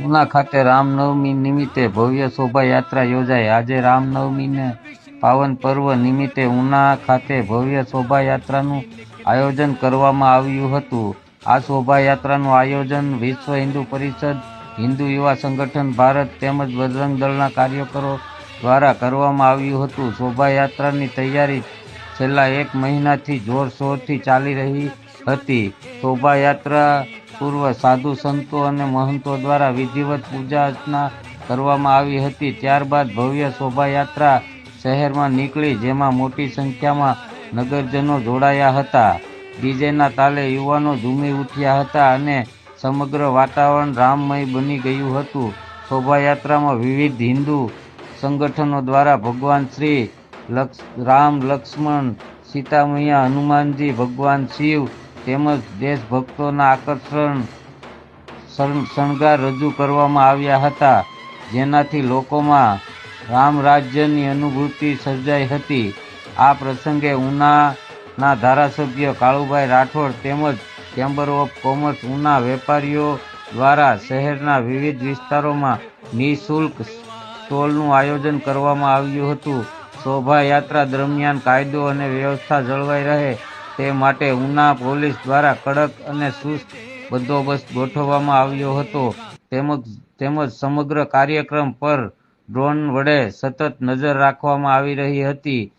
ઉના ખાતે રામનવમી નિમિત્તે ભવ્ય શોભાયાત્રા યોજાઈ. આજે રામનવમીને પાવન પર્વ નિમિત્તે ઉના ખાતે ભવ્ય શોભાયાત્રાનું આયોજન કરવામાં આવ્યું હતું. આ શોભાયાત્રાનું આયોજન વિશ્વ હિન્દુ પરિષદ, હિન્દુ યુવા સંગઠન ભારત તેમજ બજરંગ દળના કાર્યકરો દ્વારા કરવામાં આવ્યું હતું. શોભાયાત્રાની તૈયારી છેલ્લા 1 મહિનાથી જોરશોરથી ચાલી રહી હતી. શોભાયાત્રા પૂર્વ સાધુ સંતો અને મહંતો દ્વારા વિધિવત પૂજા અર્ચના કરવામાં આવી હતી. ત્યારબાદ ભવ્ય શોભાયાત્રા શહેરમાં નીકળી, જેમાં મોટી સંખ્યામાં નગરજનો જોડાયા હતા. ડીજેના તાલે યુવાનો ઝૂમી ઉઠ્યા હતા અને સમગ્ર વાતાવરણ રામમય બની ગયું હતું. શોભાયાત્રામાં વિવિધ હિન્દુ સંગઠનો દ્વારા ભગવાન શ્રી રામ, લક્ષ્મણ, સીતા મૈયા, હનુમાનજી, ભગવાન શિવ તેમજ દેશભક્તોના આકર્ષણ શણગાર રજૂ કરવામાં આવ્યા હતા, જેનાથી લોકોમાં રામરાજ્યની અનુભૂતિ સર્જાઈ હતી. આ પ્રસંગે ઉનાના ધારાસભ્ય કાળુભાઈ રાઠોડ તેમજ ચેમ્બર ઓફ કોમર્સ ઉના વેપારીઓ દ્વારા શહેરના વિવિધ વિસ્તારોમાં નિઃશુલ્ક સ્ટોલનું આયોજન કરવામાં આવ્યું હતું. શોભાયાત્રા દરમિયાન કાયદો અને વ્યવસ્થા જળવાઈ રહે તે માટે ઉના પોલીસ દ્વારા કડક અને ચુસ્ત બંદોબસ્ત ગોઠવવામાં આવ્યો હતો. તેમજ સમગ્ર કાર્યક્રમ પર ડ્રોન વડે સતત નજર રાખવામાં આવી રહી હતી,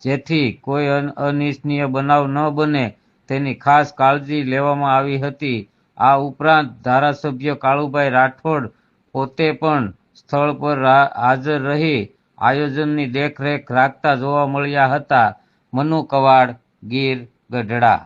જેથી કોઈ અનિચ્છનીય બનાવ ન બને તેની ખાસ કાળજી લેવામાં આવી હતી. આ ઉપરાંત ધારાસભ્ય કાળુભાઈ રાઠોડ પોતે પણ સ્થળ પર હાજર રહી આયોજનની દેખરેખ રાખતા જોવા મળ્યા હતા. મનુ કવાડ, ગીર, ગઢડા.